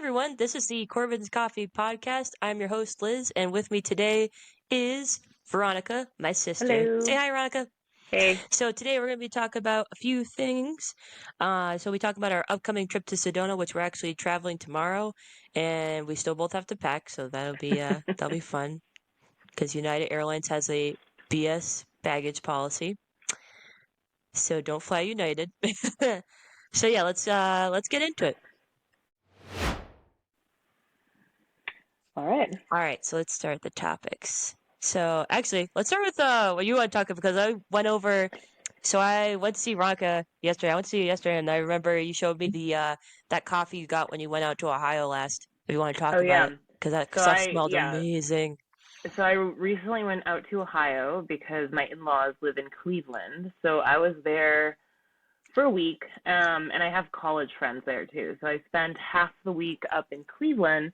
everyone. This is the Corvids Coffee podcast. I'm your host, Liz, and with me today is Veronica, my sister. Hello. Say hi, Veronica. Hey. So today we're going to be talking about a few things. So we talk about our upcoming trip to Sedona, which we're actually traveling tomorrow, and we still both have to pack, so that'll be fun because United Airlines has a BS baggage policy. So don't fly United. So yeah, let's get into it. All right. All right, so let's start the topics. So actually, let's start with what you want to talk about because I went over. So I went to see Veronica yesterday. I went to see you yesterday, and I remember you showed me the that coffee you got when you went out to Ohio last. If you want to talk about it, because that stuff smelled amazing. So I recently went out to Ohio because my in-laws live in Cleveland. So I was there for a week, and I have college friends there too. So I spent half the week up in Cleveland,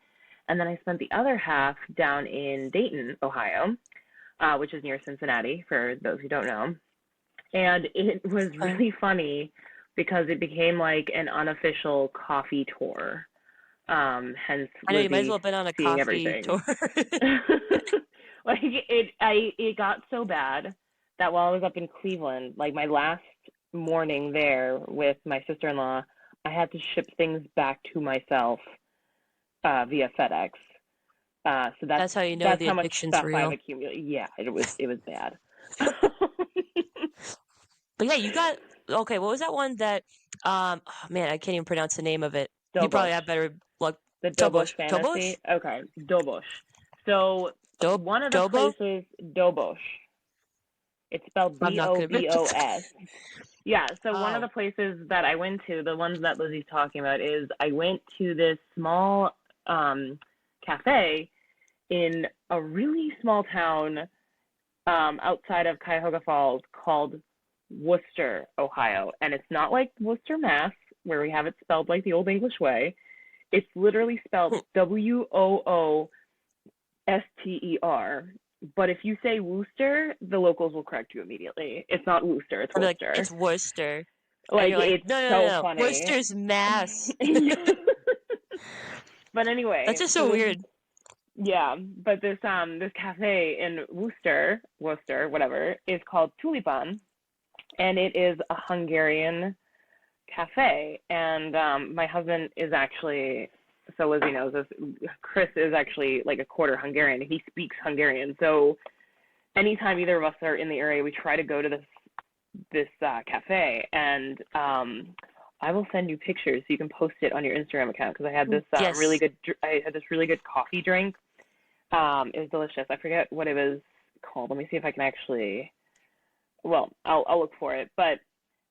and then I spent the other half down in Dayton, Ohio, which is near Cincinnati, for those who don't know. And it was really funny because it became like an unofficial coffee tour. Hence, I know you might as well have been on a coffee tour. Like it got so bad that while I was up in Cleveland, like my last morning there with my sister-in-law, I had to ship things back to myself via FedEx. So that's how you know the addiction's real. I've accumulated. Yeah, it was bad. But yeah, you got okay. What was that one that? Oh man, I can't even pronounce the name of it. Dobosh. You probably have better luck. The Dobosh fantasy. Dobosh? Okay, Dobosh. So one of the places, Dobosh. It's spelled Dobos. Yeah. So one of the places that I went to, the ones that Lizzie's talking about, is I went to this small cafe in a really small town outside of Cuyahoga Falls called Worcester, Ohio. And it's not like Worcester, Mass, where we have it spelled like the old English way. It's literally spelled Wooster. But if you say Worcester, the locals will correct you immediately. It's not Worcester, it's Worcester. Like, it's Worcester. Like, it's so funny. Worcester's Mass. But anyway. That's just so weird. Yeah, but this cafe in Worcester, whatever, is called Tulipan, and it is a Hungarian cafe. And my husband is actually, so Lizzie knows this, Chris is actually like a quarter Hungarian. He speaks Hungarian. So anytime either of us are in the area, we try to go to this cafe. And I will send you pictures so you can post it on your Instagram account, because I had this really good coffee drink. It was delicious. I forget what it was called. Let me see if I can actually. Well, I'll look for it. But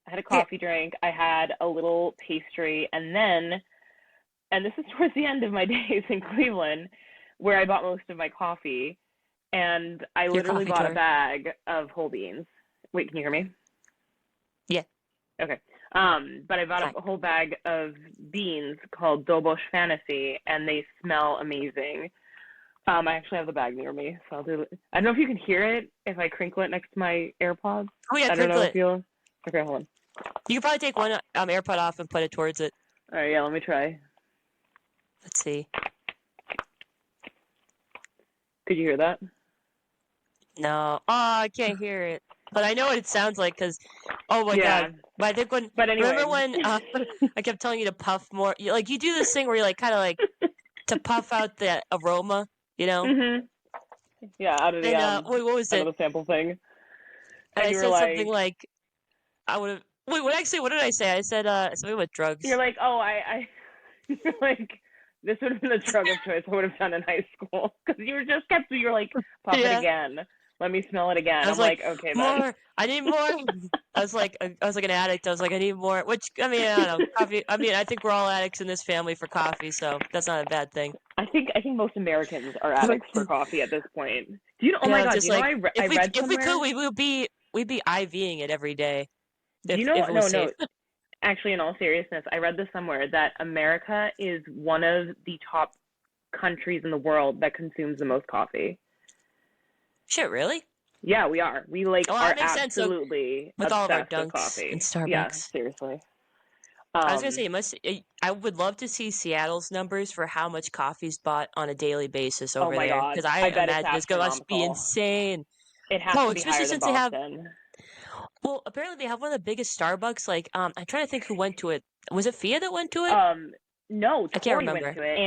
I had a coffee drink. I had a little pastry, and this is towards the end of my days in Cleveland, where I bought most of my coffee, and I literally bought a bag of whole beans. Wait, can you hear me? Yeah. Okay. But I bought a whole bag of beans called Dobosh Fantasy, and they smell amazing. I actually have the bag near me, so I'll do it. I don't know if you can hear it if I crinkle it next to my AirPods. Oh yeah, crinkle it. Okay, hold on. You could probably take one AirPod off and put it towards it. All right, yeah, let me try. Let's see. Could you hear that? No. Oh, I can't hear it. But I know what it sounds like because, oh my God. But I think remember when I kept telling you to puff more? You do this thing where you kind of to puff out the aroma, you know? Mm-hmm. Yeah, out of the what was it? Out of the sample thing. And I said something like, I would have. Wait, what did I say? I said something with drugs. You're like, oh, you're like, this would have been the drug of choice I would have done in high school, because you're like, puff it again. Let me smell it again. I'm like, okay, more. Then. I need more. I was like an addict. I was like, I need more. Which, I mean, I don't know. Coffee. I mean, I think we're all addicts in this family for coffee, so that's not a bad thing. I think most Americans are addicts for coffee at this point. Do you know? Oh my God! Do you know? I read somewhere. If we could, we'd be IVing it every day. Do you know? No. Actually, in all seriousness, I read this somewhere that America is one of the top countries in the world that consumes the most coffee. Shit, really? Yeah, we are. We are that makes absolutely sense, with all of our Dunks with coffee and Starbucks. Yeah, seriously. I was gonna Um, say I would love to see Seattle's numbers for how much coffee's bought on a daily basis oh over my there, God, because I I bet it's imagine it's gonna must be astronomical. insane. It has No, to be especially higher than since they have. Boston. Well, apparently they have one of the biggest Starbucks. Like, I'm trying to think who went to it. Was it Fia that went to it? Um, no, I can't Tori went remember. to it,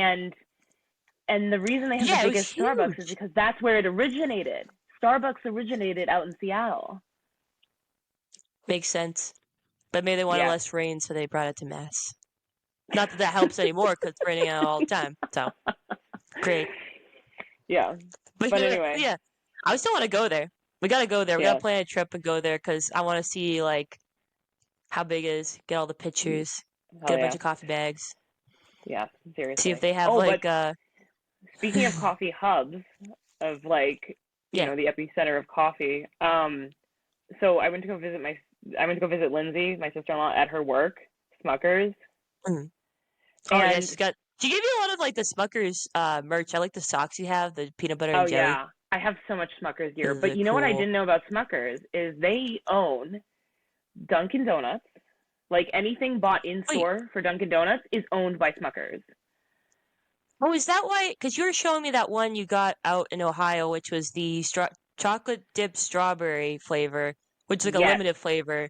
and the reason they have the Yeah, it was biggest Starbucks is huge. because that's where it originated. Starbucks originated out in Seattle. Makes sense. But maybe they wanted Yeah. less rain, so they brought it to Mass. Not that that helps anymore, because it's raining out all the time. So great. Yeah. But But anyway, yeah, I still want to go there. We gotta go there. We gotta yes. plan a trip and go there because I want to see like how big it is. Get all the pictures. Get Hell a bunch yeah. of coffee bags. Yeah, See if seriously. they have Oh, but like speaking of coffee hubs, of like, yeah. the epicenter of coffee, so I went to go visit Lindsay, my sister-in-law, at her work, Smuckers, Mhm. Oh yeah, and she gave you a lot of like the Smuckers merch. I like the socks you have, the peanut butter oh and jelly. yeah, I have so much Smuckers gear. Those But are you know what I cool. didn't know about Smuckers is they own Dunkin' Donuts. Like anything bought in Wait, store for Dunkin' Donuts is owned by Smuckers. oh, is that why? Because you were showing me that one you got out in Ohio, which was the chocolate dipped strawberry flavor, which is like a Yes, limited flavor.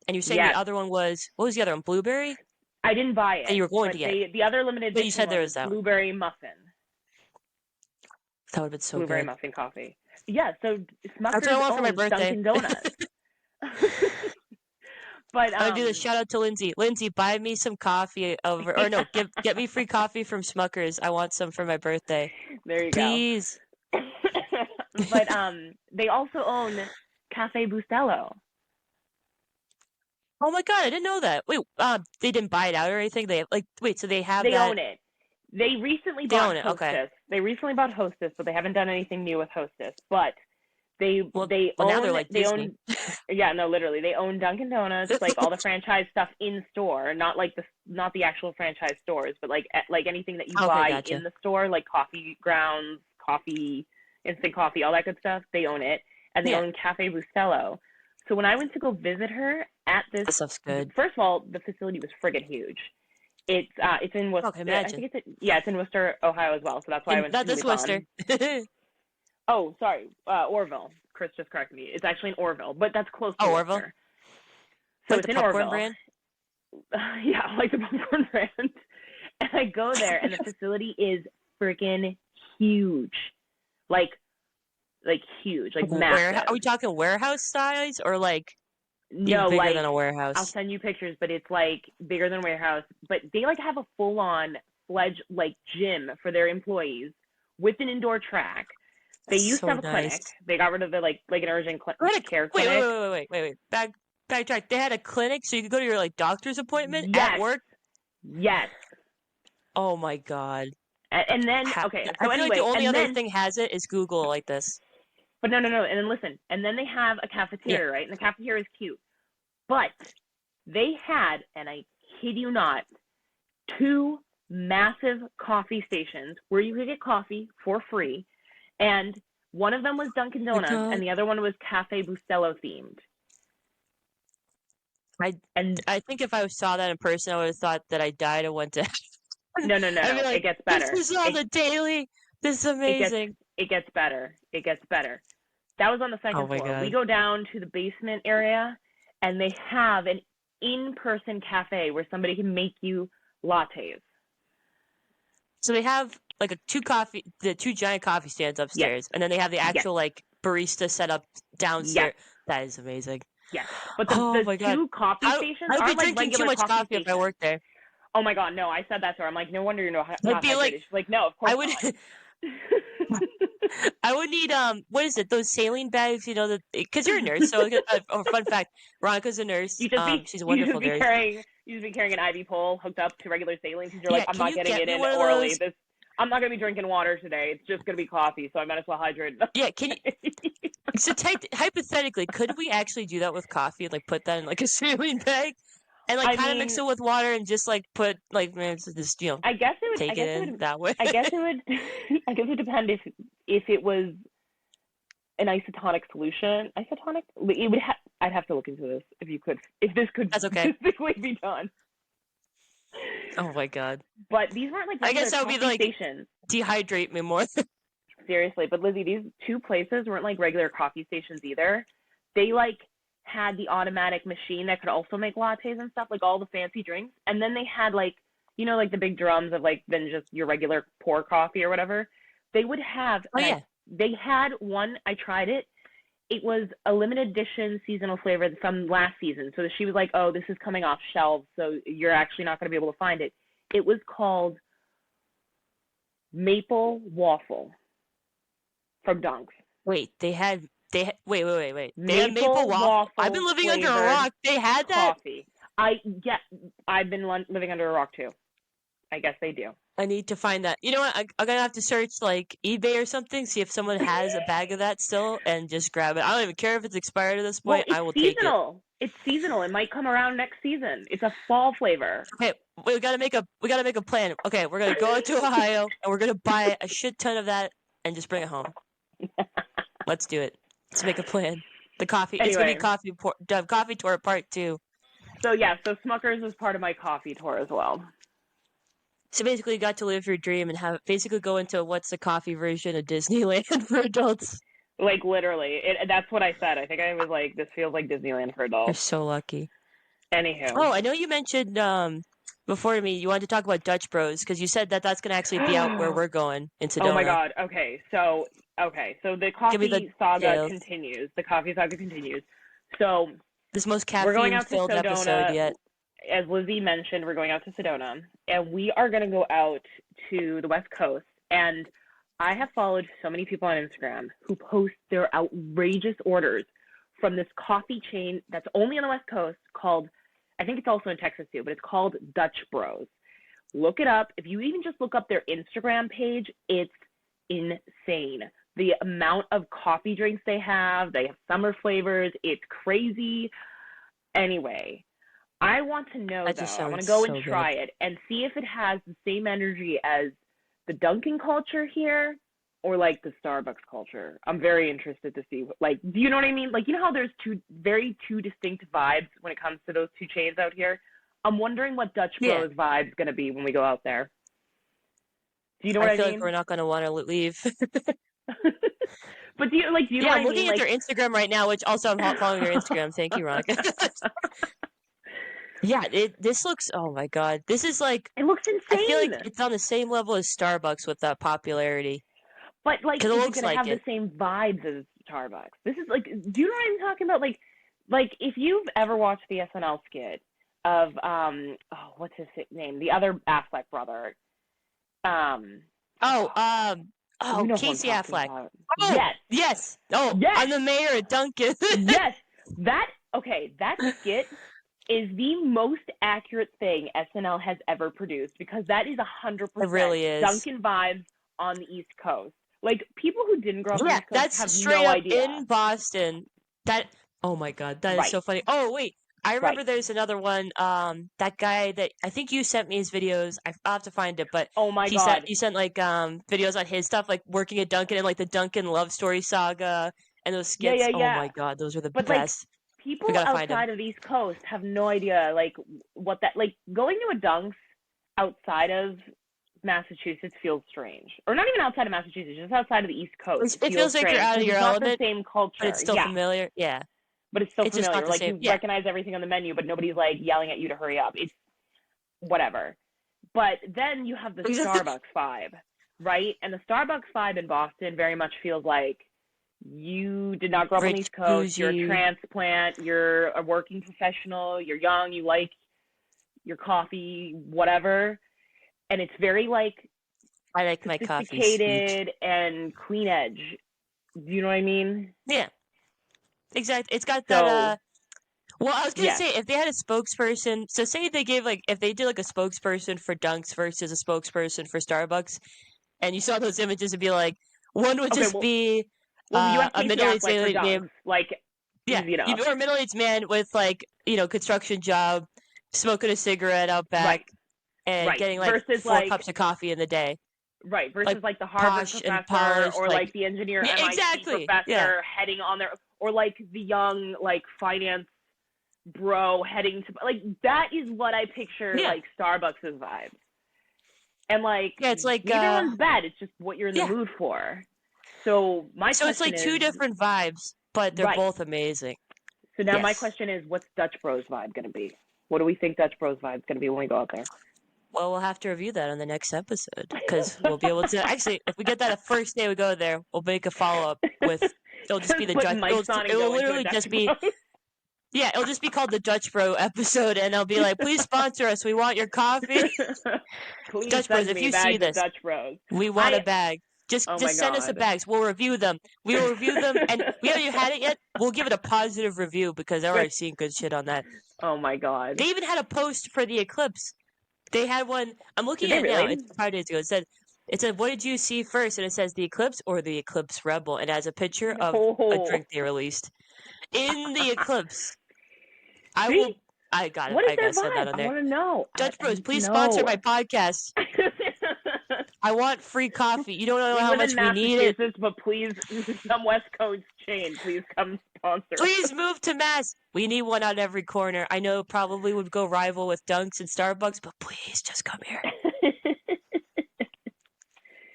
And you're saying the yes. other one was, what was the other one? Blueberry? I didn't buy That it, you were going but to get. the other limited But you edition said there one was was that one. blueberry muffin. That would have been so Blueberry good. muffin coffee. Yeah, so That's what I Smuckers want for my owns birthday. Dunkin' Donuts. But I'm gonna do this. Shout out to Lindsay. Lindsay, buy me some coffee over, or no, get me free coffee from Smuckers. I want some for my birthday, there you go. please. But they also own Cafe Bustelo. Oh my god, I didn't know that. Wait, they didn't buy it out or anything. They like, wait, so they have They that? own it. They recently They bought own it. Okay. Hostess. They recently bought Hostess, but they haven't done anything new with Hostess. But they Well, they well now they're own like they Disney. own yeah, no, literally. They own Dunkin' Donuts, like all the franchise stuff in store, not the actual franchise stores, but like anything that you Okay, buy gotcha. in the store, like coffee grounds, coffee, instant coffee, all that good stuff. They own it, and they Yeah, own Cafe Bustelo. So when I went to go visit her at this, that stuff's good. first of all, the facility was friggin' huge. It's in Worcester. Okay, I imagine. think it's in Worcester, Ohio as well. So that's why I And went to not this Worcester. Tulipan. Oh, sorry, Orville. Chris just corrected me. It's actually in Orville, but that's close to Oh, Orville, Worcester. So like the it's in popcorn Orville. brand. Yeah, like the popcorn brand. And I go there, and the facility is freaking huge, like huge, like Where are massive. we talking warehouse size or like even No, bigger than like a I'll warehouse? send you pictures, but it's like bigger than warehouse. But they like have a full-on fledged like gym for their employees with an indoor track. They That's used to so have a nice. clinic. They got rid of the like an urgent care Wait, clinic. wait. Backtrack. They had a clinic so you could go to your like doctor's appointment at Yes, work. yes. Oh my god. And then okay, I so feel like the anyway, only and other then thing has it is Google like this. but no, and then listen, and then they have a Yeah. cafeteria, right? And the cafeteria is cute, but they had, and I kid you not, two massive coffee stations where you could get coffee for free, and one of them was Dunkin' Oh my Donuts, god. and the other one was Cafe Bustelo themed. I And I think if I saw that in person, I would have thought that I died and went to heaven. I'd be it like, gets this better. is on the daily. This is amazing. It gets better. It gets better. That was on the Oh second my floor. We god. go down to the basement area, and they have an in-person cafe where somebody can make you lattes. So they have like the two giant coffee stands Yes, upstairs, and then they have the yes, actual like barista set up yes, downstairs. That is amazing. yes. But Oh the my god. two coffee stations I would be aren't like drinking too regular much coffee coffee if I stations. worked there. Oh my god, no! I said that to her. I'm like, no wonder you're I'd not be like, hydrated. She's like, no, of I course would, not. I would need what is it? Those saline bags, you know, that because you're a nurse. So fun fact, Veronica's a nurse. She's a you wonderful just be nurse. carrying an IV pole hooked up to regular saline because you're like, Yeah, I'm can not you getting get it me in one of orally. those? I'm not gonna be drinking water today. It's just gonna be coffee, so I might as well hydrate enough. Yeah, can you? So hypothetically, could we actually do that with coffee and like put that in like a saline bag and like I kind of mix mean, it with water and just like put like man, just take it in that way? I guess it would, I guess it would depend if it was an isotonic solution. Isotonic? It would I'd have to look into this if this could That's okay. physically be done. Oh my God. But these weren't like I guess regular that would be coffee like stations. dehydrate me more. Seriously, but Lizzie, these two places weren't like regular coffee stations either. They like had the automatic machine that could also make lattes and stuff, like all the fancy drinks. And then they had like, like the big drums of like then just your regular pour coffee or whatever. They would have, Oh and yeah. they had one. I tried it. It was a limited edition seasonal flavor from last season. So she was like, "Oh, this is coming off shelves, so you're actually not going to be able to find it." It was called Maple Waffle from Dunks. Wait, wait. They had maple Maple waffle. I've been waffle living under a flavored rock. They had that. coffee. I've been living under a rock too. I guess they do. I need to find that. You know what? I'm gonna have to search like eBay or something, see if someone has a bag of that still, and just grab it. I don't even care if it's expired at this Well, point. it's I will take it. seasonal. It's seasonal. It might come around next season. It's a fall flavor. Okay, we gotta make a plan. Okay, we're gonna go out to Ohio and we're gonna buy a shit ton of that and just bring it home. Let's do it. Let's make a plan. The coffee. It's gonna be Anyway, coffee tour part 2. so Smuckers is part of my coffee tour as well. So basically, you got to live your dream and have basically go into what's the coffee version of Disneyland for adults. Like literally, that's what I said. I think I was like, this feels like Disneyland for You're adults. so lucky. Anywho. Oh, I know you mentioned before me you wanted to talk about Dutch Bros because you said that that's gonna actually be out where we're going in Sedona. Oh my God. Okay. So the coffee saga continues. The coffee saga continues. So this most we're going out to caffeine-filled episode yet. As Lizzie mentioned, we're going out to Sedona, and we are going to go out to the West Coast. And I have followed so many people on Instagram who post their outrageous orders from this coffee chain that's only on the West Coast called, I think it's also in Texas too, but it's called Dutch Bros. Look it up. If you even just look up their Instagram page, it's insane. The amount of coffee drinks they have summer flavors. It's crazy. Anyway, I want to know, though, I want to go and try it and see if it has the same energy as the Dunkin' culture here or like the Starbucks culture. I'm very interested to see, like, do you know what I mean? Like, you know how there's two distinct vibes when it comes to those two chains out here? I'm wondering what Dutch Bros vibe's going to be when we go out there. Do you know what I mean? I feel like we're not going to want to leave. But do you know what I mean? I'm looking at their Instagram right now, which also I'm following their Instagram. Thank you, Veronica. Yeah, this looks, oh my God. This is like, it looks insane. I feel like it's on the same level as Starbucks with that popularity. But like, is it going to have the same vibes as Starbucks? This is like, do you know what I'm talking about? Like if you've ever watched the SNL skit of, what's his name? The other Affleck brother. Casey Affleck. About. Oh, yes. Oh, yes. I'm the mayor at Dunkin'. Yes. That skit is the most accurate thing SNL has ever produced because that is 100% it really is. Dunkin' vibes on the East Coast. Like, people who didn't grow up on the East Coast that's have straight no up idea. in Boston. Oh my God, that is so funny. Oh, wait. I remember there's another one, that guy that, I think you sent me his videos. I'll have to find it, but oh my God. You sent like videos on his stuff, like working at Dunkin' and like the Dunkin' love story saga and those skits. Yeah. Oh my God, those are the best. Like, people outside of the East Coast have no idea, like, what that, like, going to a Dunks outside of Massachusetts feels strange. Or not even outside of Massachusetts, just outside of the East Coast. It feels like you're out of your element. It's not the same culture. But it's still familiar. Yeah. But it's still familiar. Like, you recognize everything on the menu, but nobody's, like, yelling at you to hurry up. It's whatever. But then you have the Starbucks vibe, right? And the Starbucks vibe in Boston very much feels like you did not grow up on the East Coast. You're a transplant. You're a working professional. You're young. You like your coffee, whatever. And it's very, like, I like my coffee sophisticated and clean edge. Do you know what I mean? Yeah. Exactly. It's got that, well, I was going to say, if they had a spokesperson, so say they gave, like, if they did, like, a spokesperson for Dunks versus a spokesperson for Starbucks, and you saw those images, it'd be like, one would be a middle-aged man, like, easy enough. Or a middle-aged man with, like, construction job, smoking a cigarette out back, and getting, like, versus, 4 cups of coffee in the day. Right, versus, like the Harvard professor, or, like, the engineer MIT professor heading on their, or, like, the young, like, finance bro heading to like that is what I picture Yeah. like Starbucks' vibes. And like Yeah, it's like neither one's bad. It's just what you're in the yeah. mood for. So my So it's question like two is different vibes, but they're right. both amazing. So now my Yes. question is, what's Dutch Bros vibe gonna be? What do we think Dutch Bros vibe is gonna be when we go out there? Well, we'll have to review that on the next episode because we'll be able to actually, if we get that the first day we go there, we'll make a follow up with. It'll just be Just the put Dutch. mics on and It'll go into a literally Dutch just be Bros. yeah. It'll just be called the Dutch Bro episode, and I'll be like, please sponsor us. We want your coffee, Please Dutch Bros. send If me you see bags of this, Dutch Bros. we want I a bag. oh my Just send us the god. bags. We'll review them. We will review them, and we haven't even had it yet. We'll give it a positive review because I've already seen good shit on that. Oh my god. They even had a post for the eclipse. They had one. I'm looking Did they at it now. really? It's 5 days ago. It said, what did you see first? And it says the eclipse or the eclipse rebel, and it has a picture of a Oh. drink they released in the eclipse. I See? will. I got it. What is I their gotta send that vibe? on I there. want to know. Dutch I Bros, need to please sponsor know. my podcast. I want free coffee. You don't know We how live much in we need it. Massachusetts, but please, some West Coast chain, please come sponsor us. Please move to Mass. We need one on every corner. I know it probably would go rival with Dunks and Starbucks, but please just come here.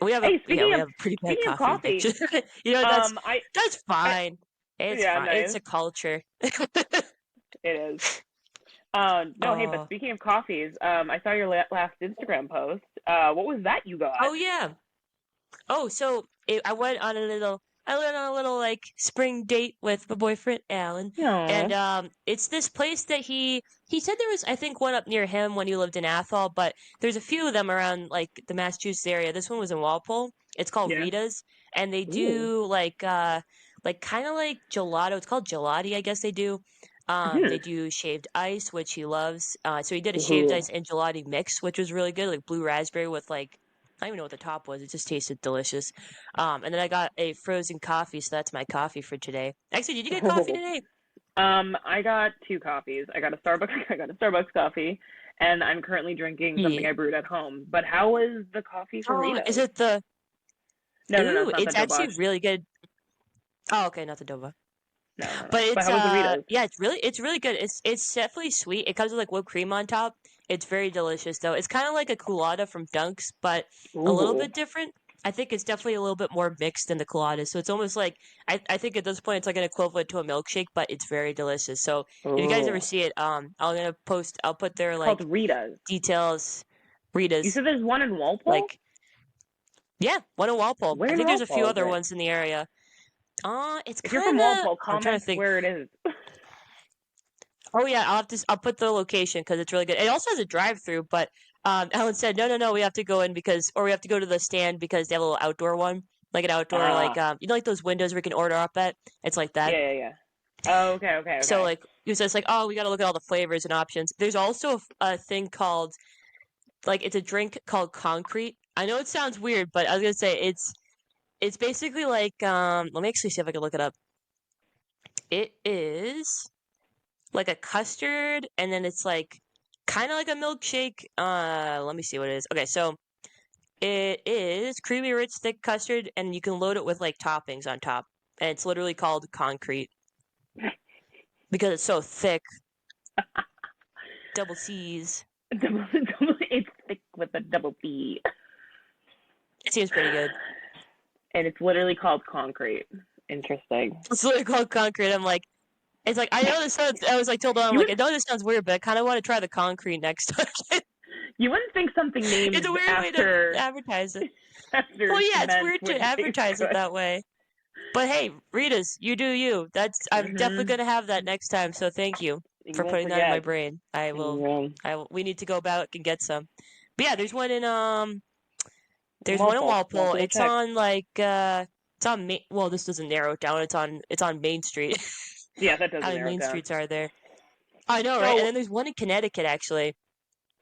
We have Hey, we have a pretty bad speaking of coffee coffee, addiction. That's I fine. It's yeah, fine. nice. It's a culture. It is. No, hey, but Oh. speaking of coffees, I saw your last Instagram post. What was that you got? Oh yeah. Oh, so I went on a little like spring date with my boyfriend Alan, Aw. and it's this place that he said there was I think one up near him when he lived in Athol, but there's a few of them around like the Massachusetts area. This one was in Walpole. It's called Yeah. Rita's, and they Ooh. do like kind of like gelato. It's called gelati, I guess they do. They do shaved ice, which he loves. So he did a shaved Ooh. ice and gelati mix, which was really good, like blue raspberry with like I don't even know what the top was. It just tasted delicious. And then I got a frozen coffee, so that's my coffee for today. Actually, did you get coffee Oh. today? I got two coffees. I got a Starbucks. I got a Starbucks coffee, and I'm currently drinking something Yeah. I brewed at home. But how is the coffee for Oh, is Rita's? it the? No, Ooh, it's not the it's actually Dobosh. really good. Oh, okay, not the Dova. No. But But it's how was the Rita's? yeah, it's really good. It's definitely sweet. It comes with like whipped cream on top. It's very delicious though. It's kind of like a colada from Dunks, but a little Ooh. bit different. I think it's definitely a little bit more mixed than the colada. So it's almost like I think at this point it's like an equivalent to a milkshake, but it's very delicious. So if you guys ever Ooh. see it, I'll put their It's like called Rita's. details, You Rita's said there's one in Walpole? like yeah, one in Walpole. Where I in think there's a few Walpole is other it? ones in the area. It's If you're from kind of Walpole, I'm trying comment to think. where it is. Oh yeah, I'll put the location because it's really good. It also has a drive-through, but Ellen said no, we have to go in we have to go to the stand because they have a little outdoor one, like an outdoor like Ah. like those windows where you can order up at. It's like that. Yeah. Oh, okay. So like it was just like oh we got to look at all the flavors and options. There's also a thing called like it's a drink called concrete. I know it sounds weird, but I was gonna say it's basically like let me actually see if I can look it up. It is like a custard, and then it's like kind of like a milkshake. Let me see what it is. Okay, so it is creamy, rich, thick custard, and you can load it with like toppings on top. And it's literally called concrete because it's so thick. Double C's. It's thick with a double B. It seems pretty good. And it's literally called concrete. Interesting. It's literally called concrete. I'm like, it's like I know this sounds. I was like told them, I'm like, I know this sounds weird, but I kind of want to try the concrete next time. You wouldn't think something named It's a weird way to advertise it. after Well, yeah, it's cement weird would to advertise it that way. But hey, Rita's, you do you. I'm definitely gonna have that next time. So thank you for putting that in my brain. I will. We need to go back and get some. But yeah, there's one in Walpole. It's on like it's on Main. Well, this doesn't narrow it down. It's on Main Street. Yeah, that doesn't How many narrow it main down. streets are there? I know, right? And then there's one in Connecticut actually.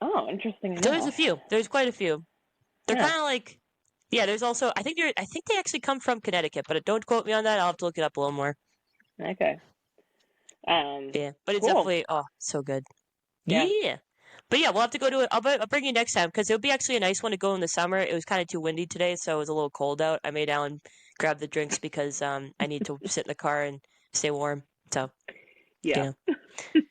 Oh, interesting. So there's a few. There's quite a few. They're Yeah. kind of like. Yeah, there's also I think they actually come from Connecticut, but don't quote me on that. I'll have to look it up a little more. Okay. Yeah, but it's cool. definitely so good. Yeah. But yeah, we'll have to go to it. I'll bring you next time because it'll be actually a nice one to go in the summer. It was kind of too windy today, so it was a little cold out. I made Alan grab the drinks because I need to sit in the car and stay warm. So Yeah. you know.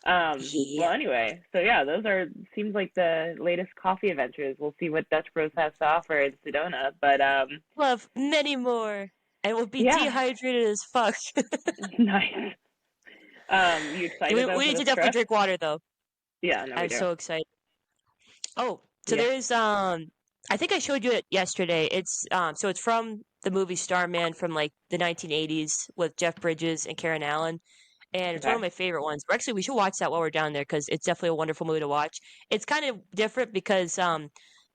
Yeah. Well, anyway, so yeah, those are seems like the latest coffee adventures. We'll see what Dutch Bros has to offer in Sedona, but We'll have many more. And we'll be yeah, dehydrated as fuck. nice. You excited though We for need this to definitely trip? drink water though. Yeah, no, we I'm do. so excited. Oh, so Yeah. there's I think I showed you it yesterday. It's so it's from the movie Starman from like the 1980s with Jeff Bridges and Karen Allen. And it's one Okay. of my favorite ones. Actually, we should watch that while we're down there because it's definitely a wonderful movie to watch. It's kind of different because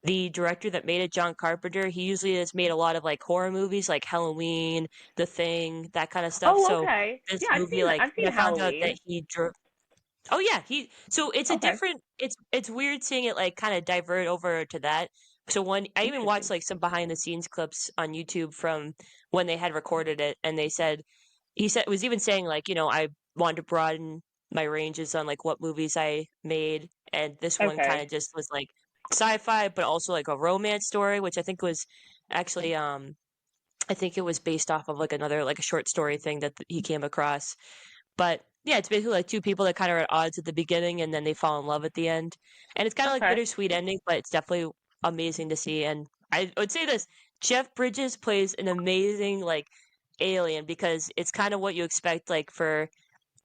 the director that made it, John Carpenter, he usually has made a lot of like horror movies like Halloween, The Thing, that kind of stuff. Oh, So okay. this Yeah, movie, like I've when seen I found out that Halloween. he drew Oh yeah, he so it's a Okay. different it's weird seeing it like kind of divert over to that. So when I even watched Interesting. like some behind the scenes clips on YouTube from when they had recorded it and they said he said was even saying like, I wanted to broaden my ranges on like what movies I made and this one kind Okay. of just was like sci-fi but also like a romance story which I think was actually I think it was based off of like another like a short story thing that he came across but yeah, it's basically like two people that kind of are at odds at the beginning and then they fall in love at the end. And it's kind of like Okay. bittersweet ending, but it's definitely amazing to see. And I would say this, Jeff Bridges plays an amazing like alien because it's kind of what you expect like for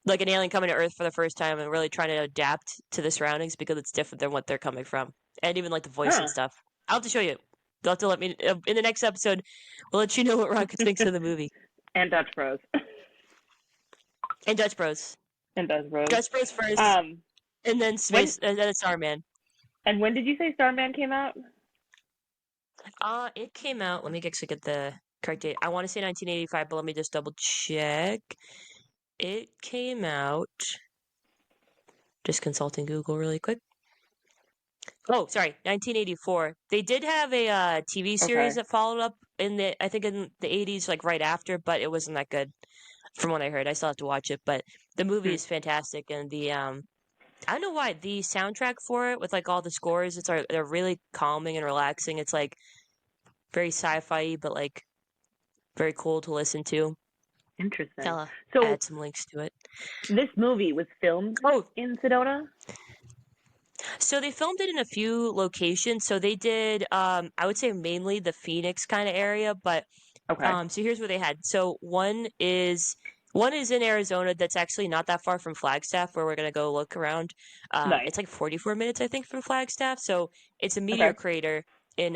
like an alien coming to Earth for the first time and really trying to adapt to the surroundings because it's different than what they're coming from. And even like the voice and Huh. stuff. I'll have to show you. You'll have to let me in the next episode. We'll let you know what Ron thinks of the movie. And Dutch Bros. And Dutch Bros. And Dutch Bros. Dutch Bros first. Um, And then when Space, and then Starman. and when did you say Starman came out? It came out. Let me actually get the correct date. I want to say 1985, but let me just double check. It came out. Just consulting Google really quick. Oh, sorry, 1984. They did have a TV series Okay. that followed up I think in the 80s, like right after, but it wasn't that good from what I heard. I still have to watch it, but the movie Hmm. is fantastic, and the I don't know why the soundtrack for it with like all the scores, they're really calming and relaxing. It's like very sci-fi, but like very cool to listen to. Interesting. I'll So add some links to it. this movie was filmed Oh, in Sedona? so they filmed it in a few locations. So they did, I would say mainly the Phoenix kind of area, but Okay. so here's where they had. So one is in Arizona that's actually not that far from Flagstaff, where we're gonna go look around. Nice. It's like 44 minutes, I think, from Flagstaff. So it's a meteor Okay. crater in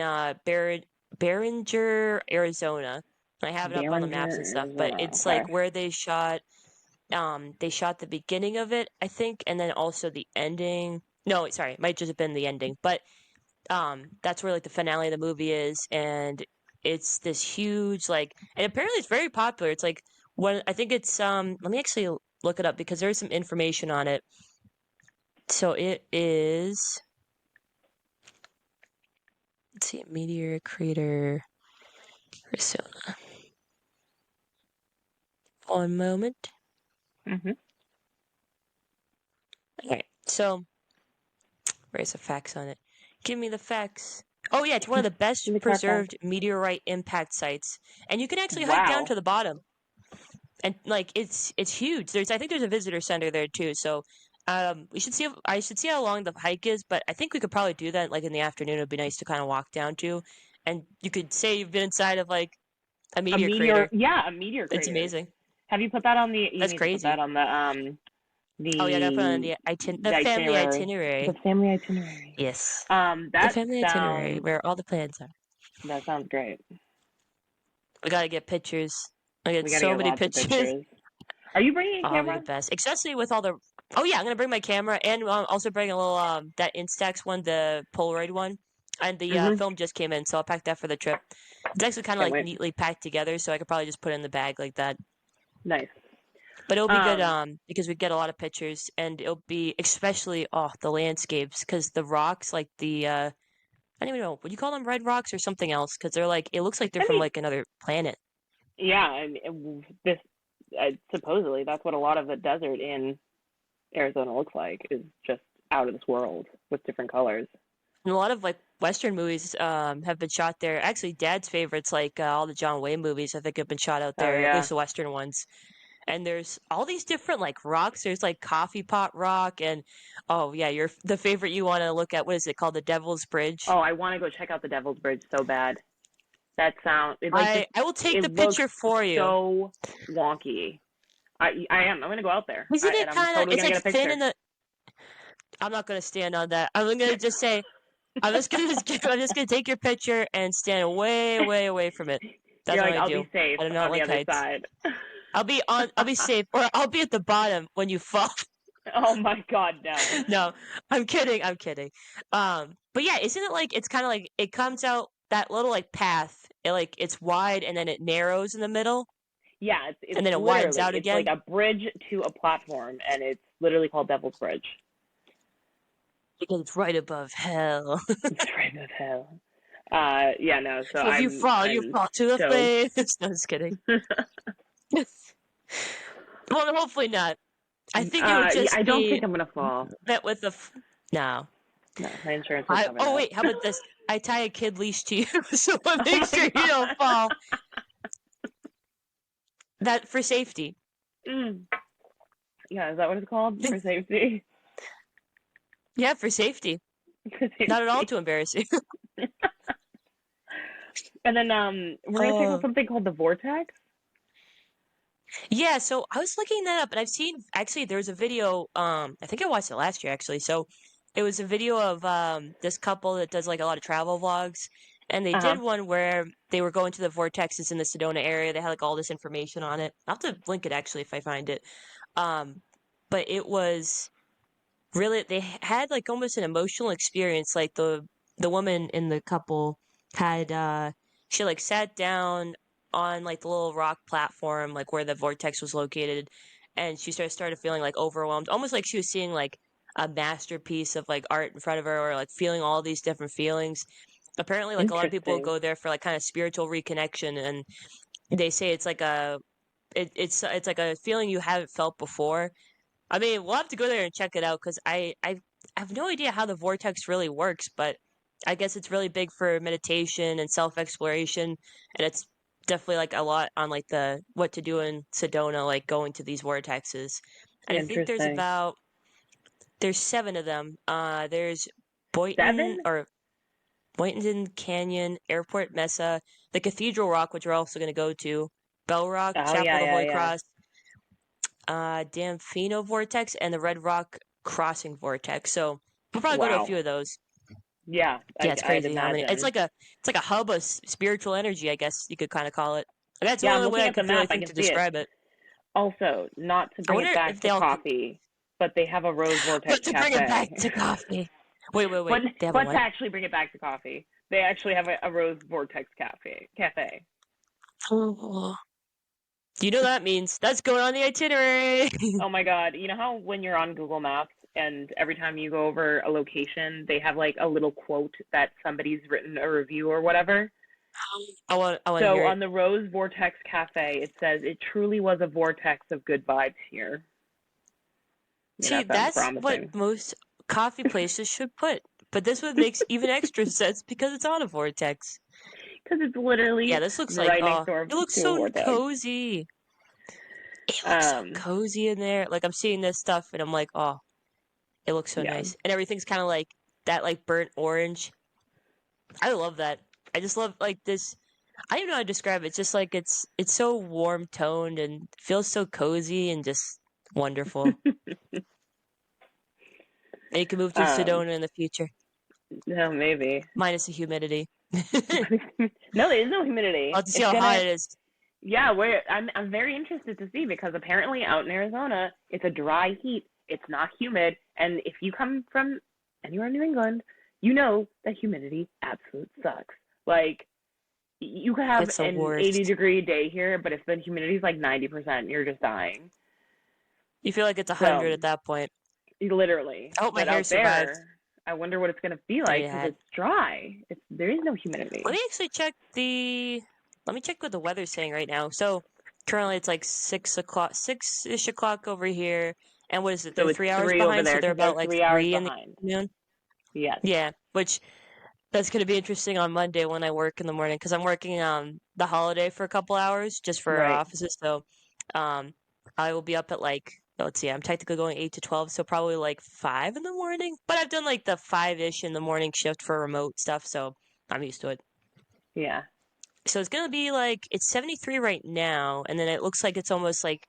Barringer, Arizona. I have it up on the maps and Derringer, stuff, but Arizona. it's Okay. like where they shot the beginning of it, I think, and then also the ending. No, sorry, it might just have been the ending, but that's where like the finale of the movie is, and it's this huge like, and apparently it's very popular. It's like I think it's let me actually look it up because there's some information on it. So it is. Let's see, meteor crater, Arizona. One moment. Mhm. All right, so where's the facts on it? Give me the facts. Oh yeah, it's one of the best In the car pack. preserved meteorite impact sites, and you can actually hike down Wow. to the bottom, and like it's huge. I think there's a visitor center there too. So, we should see. I should see how long the hike is, but I think we could probably do that like in the afternoon. It'd be nice to kind of walk down to, and you could say you've been inside of like a A meteor meteor. crater. Yeah, a meteor It's crater. amazing. Have you put that on the? You That's need to put crazy. that on Oh yeah, I gotta put it on the the family itinerary. The itinerary. family itinerary. Yes, the That family itinerary sounds where all the plans are. that sounds great. We gotta get pictures. I get We got to so get many lots of pictures. pictures. Are you bringing a Oh, it'll be the camera? best, especially with all the. Oh yeah, I'm gonna bring my camera and also bring a little that Instax one, the Polaroid one, and the Mhm. film just came in, so I'll pack that for the trip. It's actually kind of Can't like wait. neatly packed together, so I could probably just put it in the bag like that. Nice. But it'll be good Um, because we get a lot of pictures, and it'll be especially the landscapes because the rocks like the I don't even know, would you call them red rocks or something else? Because they're like it looks like they're I from mean, like another planet. yeah. This supposedly that's what a lot of the desert in Arizona looks like is just out of this world with different colors. And a lot of like Western movies have been shot there. Actually, Dad's favorites, like all the John Wayne movies, I think have been shot out Oh there. At yeah. least the Western ones. and there's all these different like rocks. There's like coffee pot rock, and oh yeah, the favorite you want to look at. What is it called? The Devil's Bridge. Oh, I want to go check out the Devil's Bridge so bad. That sound it like just I will take it the looks picture for you. so wonky. I am. I'm gonna go out there. Isn't And it I'm kind of? totally It's gonna like get a thin picture. in the. I'm not gonna stand on that. I'm gonna just say. I'm just gonna take your picture and stand way, way away from it. That's You're what like, I I'll be do. safe I do not on the like other heights. side. I'll be safe, or I'll be at the bottom when you fall. Oh my God, no. No, I'm kidding. I'm kidding. But yeah, isn't it like it's kind of like it comes out that little like path. It's wide and then it narrows in the middle Yeah, it's and then it widens literally out it's like again a bridge to a platform, and it's literally called Devil's Bridge. because it's right above hell. It's right above hell. Yeah, no. So So if you I'm fall to the stoked. face. No, just kidding. Well, hopefully not. I think it would Yeah, just I don't be think I'm gonna fall. met with no. No, my insurance will cover Oh that. wait, how about this? I tie a kid leash to you, so I Oh make my sure you don't God. fall. That for safety. Mm. Yeah, is that what it's called? For safety? Yeah, for safety. For Not at all safety. too embarrassing. And then we're gonna check out Oh. something called the Vortex. Yeah, so I was looking that up and I've seen actually there's a video, I think I watched it last year actually. So it was a video of this couple that does like a lot of travel vlogs and they Uh-huh. did one where they were going to the vortexes in the Sedona area. They had like all this information on it. I'll have to link it actually if I find it. Um, but it was really they had like almost an emotional experience. Like the woman in the couple had she like sat down on like the little rock platform like where the vortex was located and she started feeling like overwhelmed, almost like she was seeing like a masterpiece of like art in front of her or like feeling all these different feelings. Apparently like a lot of people Interesting. go there for like kind of spiritual reconnection, and they say it's like it's like a feeling you haven't felt before. I mean, we'll have to go there and check it out because I have no idea how the vortex really works, but I guess it's really big for meditation and self exploration, and it's definitely like a lot on like the what to do in Sedona, like going to these vortexes. And I think Interesting. there's 7 of them. There's Boynton 7? or Boynton Canyon, Airport Mesa, the Cathedral Rock, which we're also going to go to, Bell Rock, Oh Chapel yeah, of the yeah, Holy yeah. Cross, Damfino Vortex, and the Red Rock Crossing Vortex. So we'll probably go to a Wow. few of those. Yeah, Yeah, it's I'd crazy how many. imagine. It's like a hub of spiritual energy, I guess you could kind of call it. And that's the Yeah, I'm only way looking I at the could really map. I think can to see it. describe it. Also, not to I bring it wonder if back they to all. coffee, but they have a Rose Vortex But to bring it back Cafe. to coffee. Wait, wait, but wait. They have a but to what? actually bring it back to coffee, they actually have a Rose Vortex Cafe. Oh. Do you know what that means? That's going on the itinerary. Oh my God. You know how when you're on Google Maps and every time you go over a location, they have like a little quote that somebody's written a review or whatever? I want to So hear it. on the Rose Vortex Cafe, it says it truly was a vortex of good vibes here. See, That sounds that's what promising. most coffee places should put. But this one makes even extra sense because it's on a vortex. Because it's Yeah, literally this looks like, right next oh, door it looks to a so vortex. cozy. It looks so Um, cozy in there. Like, I'm seeing this stuff and I'm like, oh, it looks so yeah. nice. And everything's kind of like that, like burnt orange. I love that. I just love, like, this. I don't even know how to describe it. It's just like it's so warm toned and feels so cozy and just wonderful. And you can move to um, Sedona in the future, no, maybe. minus the humidity. No, there is no humidity. I'll have to see It's how hot gonna. it is. Yeah, I'm very interested to see because apparently out in Arizona, it's a dry heat. It's not humid, and if you come from anywhere in New England, you know that humidity absolute sucks. Like you could have It's the an 80 worst. degree day here, but if the humidity is like 90%, you're just dying. You feel like it's 100 So at that point. literally, I hope my but hair out survived. there, I wonder what it's gonna be like because Yeah. it's dry. There is no Let humidity. me actually check the. Let me check what the weather's saying right now. So currently it's like 6 o'clock, 6-ish o'clock over here. And what is it? So They're it's 3 hours 3 over behind, so there they're because they're about like 3 hours 3 in the behind. afternoon. Yes. Yeah, which that's going to be interesting on Monday when I work in the morning because I'm working the holiday for a couple hours just for our Right. offices. So, um, I will be up at like, let's see, I'm technically going 8 to 12, so probably like 5 in the morning. But I've done like the 5-ish in the morning shift for remote stuff, so I'm used to it. Yeah. So it's gonna be like it's 73 right now, and then it looks like it's almost like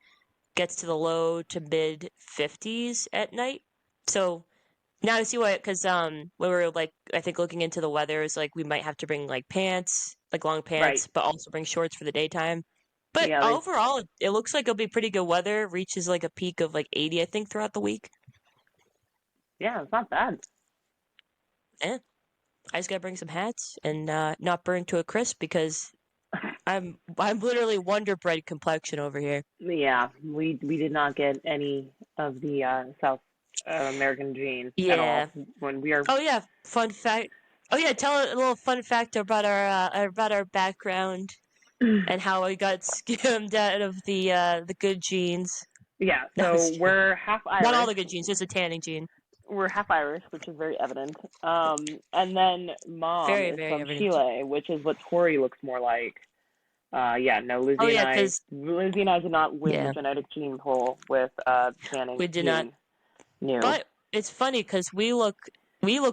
gets to the low to mid 50s at night. So now I see why, because when we were like I think looking into the weather is like we might have to bring like pants, like long Right. pants, but also bring shorts for the daytime. But Yeah. overall, it looks like it'll be pretty good weather. Reaches like a peak of like 80, I think, throughout the week. Yeah, it's not bad. Eh, I just gotta bring some hats and not burn to a crisp because I'm literally Wonder Bread complexion over here. Yeah, we did not get any of the South American gene at all Yeah. when we are. Oh yeah. Fun fact. Oh yeah. Tell a little fun fact about our background and how we got skimmed out of the good genes. Yeah, No, so it's kidding. we're half Not all Irish. the good genes, just a tanning gene. We're half Irish, which is very evident. And then mom Very, is very from evident. Chile, which is what Tori looks more like. Yeah, no, Oh yeah, because Lizzie and I did not win the yeah, genetic gene poll with tanning we did not. gene. New. But it's funny because we look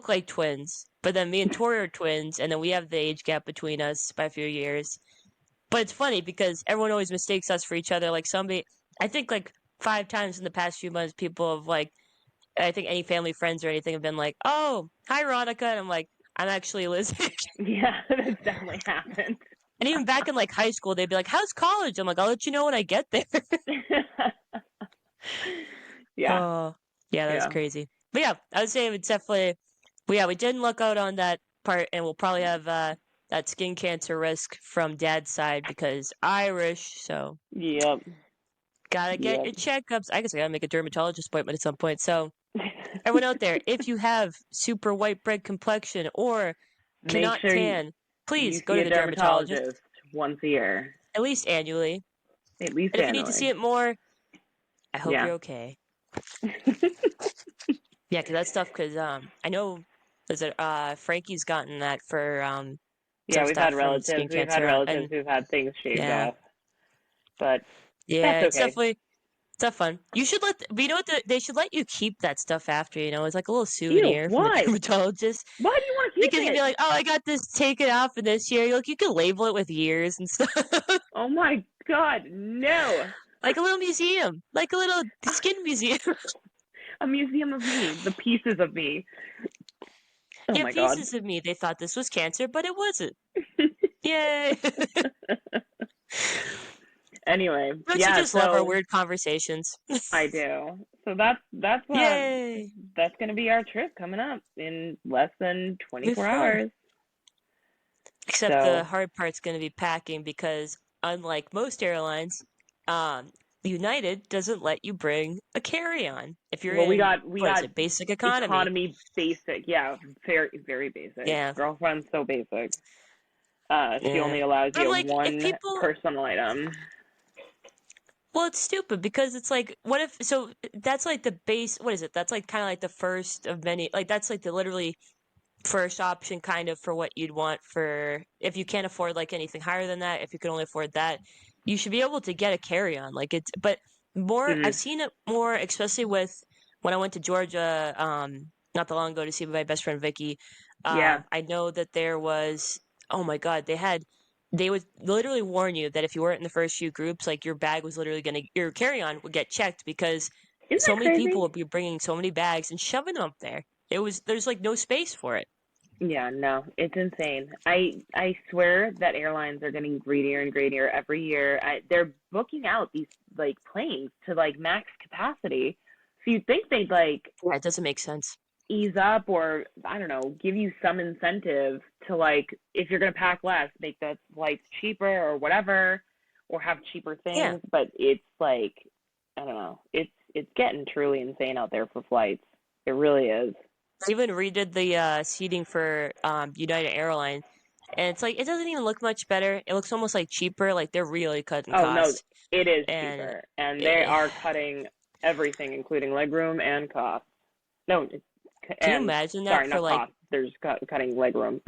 like twins. But then me and Tori are twins, and then we have the age gap between us by a few years. But it's funny because everyone always mistakes us for each other. Like somebody, I think like 5 times in the past few months, people have like, I think any family friends or anything have been like, "Oh, hi, Veronica," and I'm like, "I'm actually Liz." Yeah, that's definitely happened. And even back in like high school, they'd be like, "How's college?" I'm like, "I'll let you know when I get there." Yeah, Oh, yeah, that was yeah. crazy. But yeah, I would say it's definitely, well, yeah, we didn't luck out on that part, and we'll probably have that skin cancer risk from dad's side because Irish, so Yep, gotta get yep. your checkups. I guess I gotta make a dermatologist appointment at some point. So everyone out there, if you have super white bread complexion or Make cannot sure tan, you please go see to a the dermatologist dermatologist once a year, at least annually. at least And if you need to see annually. it more, I hope Yeah. you're okay. Yeah, because that stuff. Because I know, is it Frankie's gotten that for Yeah, some stuff from skin we've had cancer, relatives and who've had things shaved yeah, off, but yeah, that's it's okay. definitely it's not fun. You should but you know what? They should let you keep that stuff after. It's like a little Ew, souvenir from the why? dermatologist. Why do you want to keep Because you'd be it? like, oh, I got this taken off in this year. Like you can label it with years and stuff, Oh my god, no. like a little museum, like a little skin museum. A museum of me, the pieces of me. Oh Yeah, my god. pieces of me. They thought this was cancer, but it wasn't. Yay! Anyway, Don't you yeah, just love our so weird conversations? I do. So Yay! that's gonna be our trip coming up in less than Be 24 fun. hours. Except the So hard part's going to be packing because, unlike most airlines, um, United doesn't let you bring a carry-on if you're well, in, we what is got it, basic economy. economy basic. Yeah, very very basic. Yeah, Girlfriend's so basic. She yeah. only allows But I'm you like, if one people, personal item. well, it's stupid because it's like, what if, so that's like the base, what is it? That's like kind of like the first of many, like that's like the literally first option kind of for what you'd want for if you can't afford like anything higher than that, if you can only afford that, you should be able to get a carry-on. Like it's but more I've Mm-hmm. seen it more, especially with when I went to Georgia not that long ago to see my best friend Vicky. Yeah. I know that there was, oh my god, they would literally warn you that if you weren't in the first few groups, like your bag was literally gonna your carry-on would get checked because Isn't so that many people crazy? would be bringing so many bags and shoving them up there. There's like no space for it. Yeah, no, it's insane. I swear that airlines are getting greedier and greedier every year. They're booking out these like planes to like max capacity. So you'd think they'd like Yeah, it doesn't make sense. ease up or I don't know, give you some incentive to like if you're gonna pack less, make the flights cheaper or whatever, or have cheaper Yeah. things. But it's like I don't know. It's getting truly insane out there for flights. It really is. I even redid the seating for United Airlines, and it's like it doesn't even look much better. It looks almost like cheaper. Like they're really cutting Oh no, costs. it is And cheaper, and they eh, are cutting everything, including legroom and cost. No, can you and imagine that sorry, for not like? cost. They're just cutting legroom.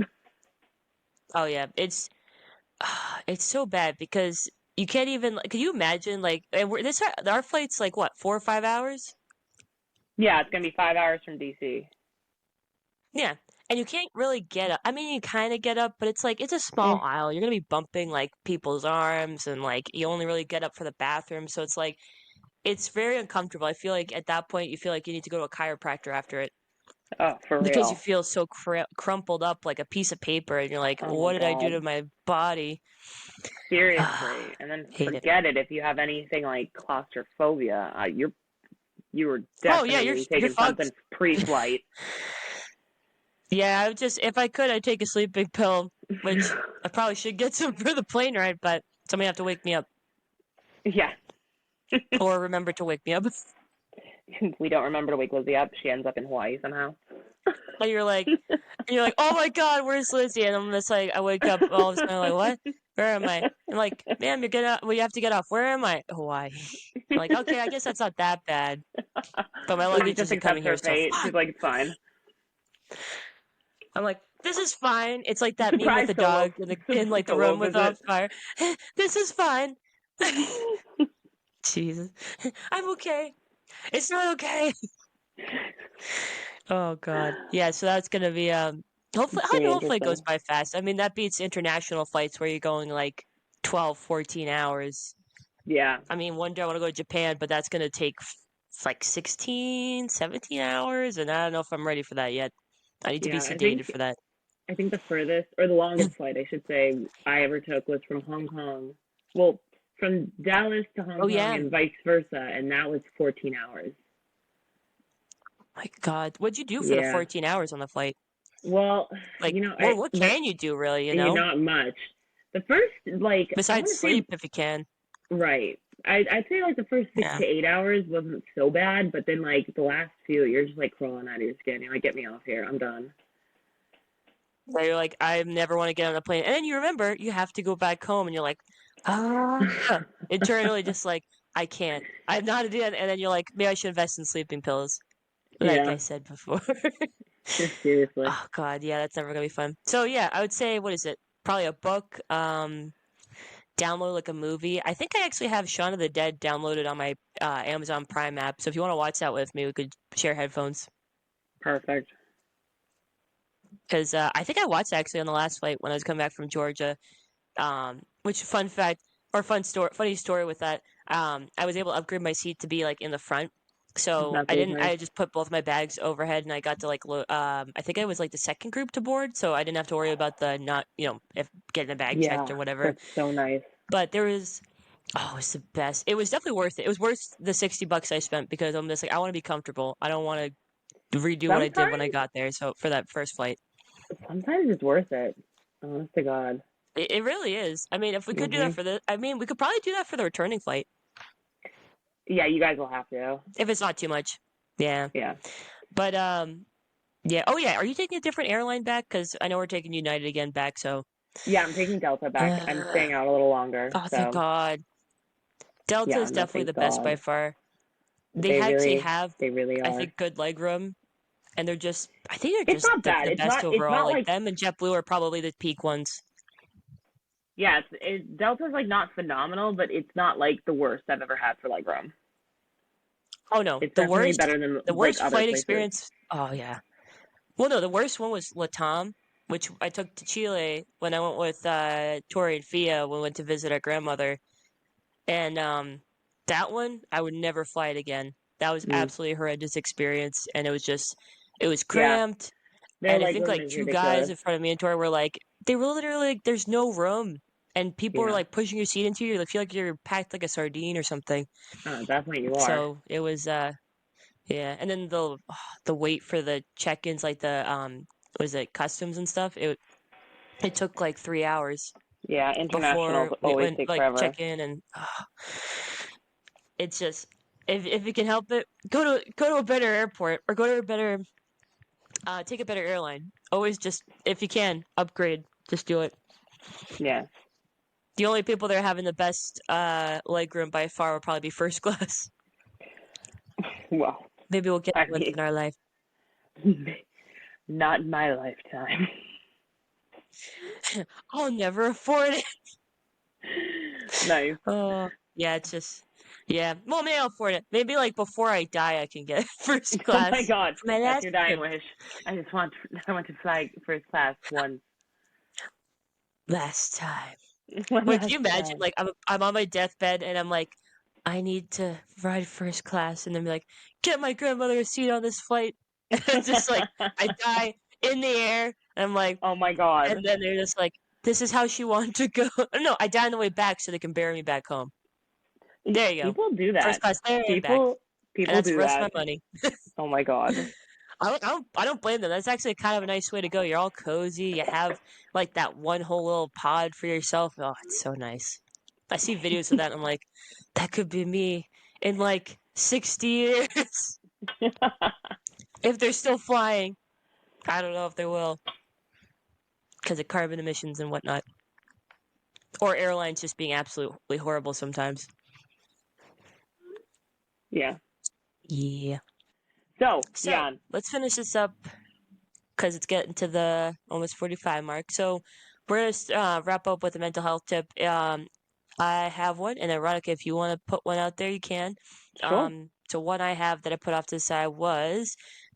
Oh yeah, it's it's so bad because you can't even. Can you imagine? Like, and our flight's like what, 4 or 5 hours? Yeah, it's gonna be 5 hours from DC. Yeah, and you can't really get up. I mean, you kind of get up, but it's like it's a small Mm. aisle. You're gonna be bumping like people's arms, and like you only really get up for the bathroom. So it's like it's very uncomfortable. I feel like at that point you feel like you need to go to a chiropractor after it Oh, for because you real. feel so crumpled up like a piece of paper, and you're like, Oh my what did I do God. to my body? Seriously. And then Hate it. forget it if you have anything like claustrophobia. You were Oh yeah, you're definitely you're taking something fucked. pre-flight. Yeah, I would just if I could, I'd take a sleeping pill, which I probably should get some for the plane ride, but somebody have to wake me up Yeah. or remember to wake me up. We don't remember to wake Lizzie up. She ends up in Hawaii somehow. And you're like, oh my god, where's Lizzie? And I'm just like, I wake up all of a sudden, like, what? Where am I? I'm like, ma'am, you're getting well, you have to get off. Where am I? Hawaii. I'm like, okay, I guess that's not that bad. But my Lizzie luggage just isn't coming accepts here, her so fate. She's fuck. like, it's fine. I'm like, this is fine. It's like that meme with Surprise the solo dog in like the solo room with on visit. fire. This is fine. Jesus, I'm okay. It's not okay. Oh God, yeah. So that's gonna be hopefully, It's gonna be hopefully it goes interesting. by fast. I mean, that beats international flights where you're going like 12, 14 hours. Yeah. I mean, one day I want to go to Japan, but that's gonna take like 16, 17 hours, and I don't know if I'm ready for that yet. I need to be Yeah. I sedated think for that. I think the furthest or the longest flight I should say I ever took was from Hong Kong. Well, from Dallas to Hong Oh Kong yeah, and vice versa, and that was 14 hours. my God, what'd you do for the Yeah. 14 hours on the flight? Well, Like, I what the can you do really? You you know, not much. The first I besides want to say sleep if you can. right. I'd say like the first six Yeah. to 8 hours wasn't so bad, but then like the last few, you're just like crawling out of your skin. You're like, get me off here. I'm done. Where you're like, I never want to get on a plane. And then you remember you have to go back home and you're like, ah, internally just like, I can't. I'm not a dude. And then you're like, maybe I should invest in sleeping pills, like Yeah. I said before. Seriously. Oh God, yeah, that's never gonna be fun. So yeah, I would say, what is it? Probably a book. Download like a movie. I think I actually have Shaun of the Dead downloaded on my Amazon Prime app. So if you want to watch that with me, we could share headphones. Perfect. Because I think I watched it actually on the last flight when I was coming back from Georgia. Which fun fact or funny story with that. I was able to upgrade my seat to be like in the front. So That's always nice. I just put both my bags overhead and I got to like, I think I was like the second group to board. So I didn't have to worry about the not, if getting a bag checked Yeah, or whatever. that's so nice. But there was, oh, it was the best. It was definitely worth it. It was worth the $60 I spent because I'm just like, I want to be comfortable. I don't want to redo what I did when I Sometimes, got there. So for that first flight. sometimes it's worth it. Honest to God. It really is. I mean, if we could do that Mhm. for I mean, we could probably do that for the returning flight Yeah, you guys will have to. if it's not too much. Yeah, Yeah. but yeah. Oh yeah, are you taking a different airline back? Because I know we're taking United again back. So, Yeah, I'm taking Delta back. I'm oh, staying out a little longer. thank So, God. Delta yeah, is no, definitely thank the best by God. far. They They actually really, have, they really I are. think, good leg room, and they're just, I think they're It's just not bad. the best It's overall. not Like like, them and JetBlue are probably the peak ones. yeah, Delta's like not phenomenal, but it's not like the worst I've ever had for legroom. Oh no, It's definitely better than the like worst other flight places. experience. Oh yeah. Well, no, the worst one was Latam, which I took to Chile when I went with Tori and Fia when we went to visit our grandmother. And that one, I would never fly it again. That was Mm. absolutely horrendous experience, and it was Yeah, cramped. their And I think legroom like is two guys ridiculous. in front of me and Tori were like, they were literally like, there's no room, and people were Yeah, like pushing your seat into you. You feel like you're packed like a sardine or something. at that point you are. So it was yeah, and then the wait for the check-ins, like the was it customs and stuff? It took like 3 hours Yeah, internationals before it always went take like forever. check in, and it's just if you can help it, go to a better airport or go to a better take a better airline. Always just if you can upgrade, just do it. Yeah. The only people that are having the best leg room by far will probably be first class. Well, Maybe we'll get I once in our life. mean, not in my lifetime. I'll never afford it. Nice. Oh, yeah, it's just, yeah. Well, maybe I'll afford it. Maybe like before I die, I can get first Oh my class God, for my that's last your dying trip. wish. I want to fly first class once, Last time. one Wait, can last you imagine? time. Like, I'm on my deathbed and I'm like, I need to ride first class, and then be like, get my grandmother a seat on this flight. And it's just like I die in the air, and I'm like, Oh my and God. then they're just like, this is how she wanted to go. No, I die on the way back so they can bury me back home. There you go. People do First that. class there and back. And People that's the do rest of that. my money. Oh my God. I don't blame them. That's actually kind of a nice way to go. You're all cozy. You have like that one whole little pod for yourself. Oh, it's so nice. I see videos of that and I'm like, that could be me in like 60 years. If they're still flying. I don't know if they will because of carbon emissions and whatnot. Or airlines just being absolutely horrible sometimes. Yeah. Yeah. So, So Jan. let's finish this up because it's getting to the almost 45 mark. So we're going to wrap up with a mental health tip. I have one, and Veronica, if you want to put one out there, you can. Sure. So one I have that I put off to the side was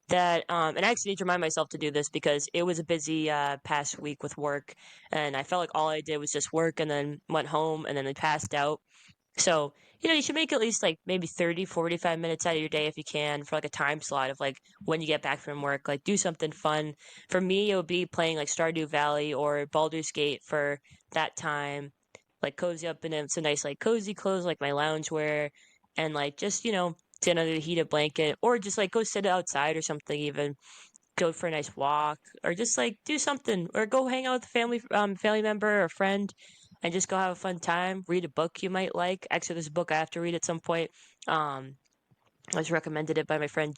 that, and I actually need to remind myself to do this because it was a busy past week with work, and I felt like all I did was just work and then went home and then I passed out. So, you should make at least like maybe 30, 45 minutes out of your day if you can for like a time slot of like when you get back from work, like do something fun. For me, it would be playing like Stardew Valley or Baldur's Gate for that time, like cozy up in some nice like cozy clothes like my loungewear and like just, sit under the heated blanket or just like go sit outside or something even go for a nice walk or just like do something or go hang out with a family member or friend and just go have a fun time. Read a book you might like. Actually, there's a book I have to read at some point. Um, I was recommended it by my friend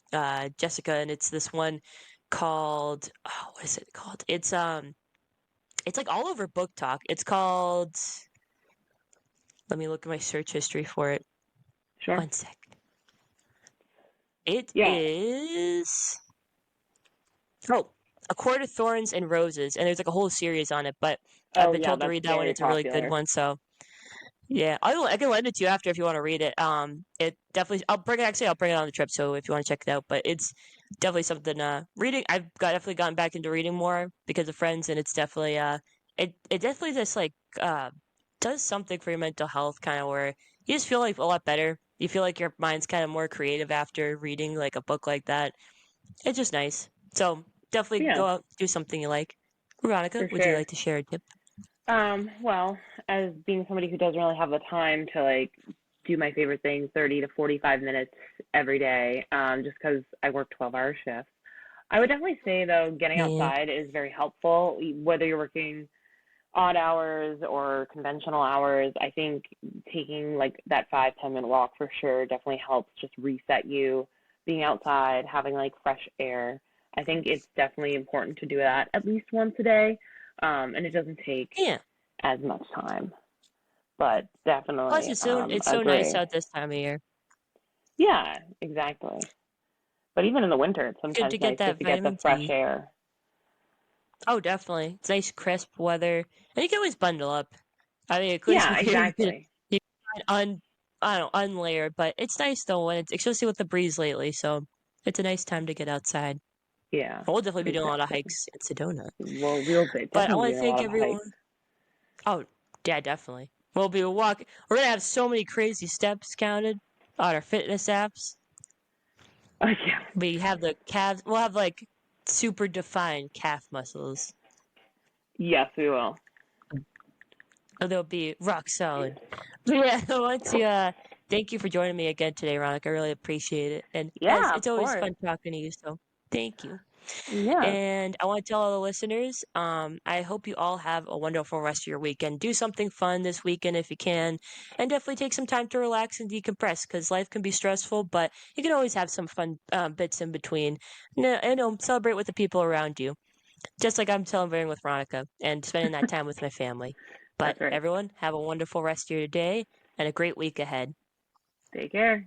Jessica, and it's this one called what is it called? It's like all over Book Talk. It's called. Let me look at my search history for it. Sure. One sec. It Yeah. is. Oh, A Court of Thorns and Roses, and there's like a whole series on it. But I've Oh been yeah, told to that's read that one. very It's a really good popular. one. So yeah, I can lend it to you after if you want to read it. It definitely. I'll bring it on the trip. So if you want to check it out, but it's definitely something. Reading. Definitely gotten back into reading more because of friends, and it's definitely it definitely just like does something for your mental health, kind of where you just feel like a lot better. You feel like your mind's kind of more creative after reading like a book like that. It's just nice. So definitely Yeah, go out, do something you like. Veronica, for would you sure. like to share a tip? Well, as being somebody who doesn't really have the time to like do my favorite thing 30 to 45 minutes every day, just because I work 12-hour shifts, I would definitely say though, getting Yeah. outside is very helpful, whether you're working odd hours or conventional hours. I think taking like that 5-10 minute walk for sure definitely helps just reset you. Being outside, having like fresh air. I think it's definitely important to do that at least once a day. And it doesn't take Yeah. as much time, but Plus, definitely it's so nice agree. out this time of year. Yeah, exactly. But even in the winter, it's Good sometimes to get nice just that to get the vitamin fresh D. air. Oh, definitely. It's nice, crisp weather, and you can always bundle up. I mean, at least Yeah, if you're exactly. you I don't know, unlayered, but it's nice though when it's especially with the breeze lately. So it's a nice time to get outside. Yeah, We'll definitely be doing a lot of exactly. hikes in Sedona. We'll But I definitely be want to doing a lot thank of hikes. everyone. Oh, yeah, definitely. We'll be walking. We're gonna have so many crazy steps counted on our fitness apps. Yeah. We have the calves. We'll have like super defined calf muscles. Yes, we will. They'll be rock solid. But yeah, I want to thank you for joining me again today, Ronak. I really appreciate it. And as Yeah, it's of always course. fun talking to you, so thank you. Yes. And I want to tell all the listeners, I hope you all have a wonderful rest of your weekend. Do something fun this weekend if you can, and definitely take some time to relax and decompress because life can be stressful, but you can always have some fun bits in between. Celebrate with the people around you, just like I'm celebrating with Veronica and spending that time with my family. But That's right. everyone, have a wonderful rest of your day and a great week ahead. Take care.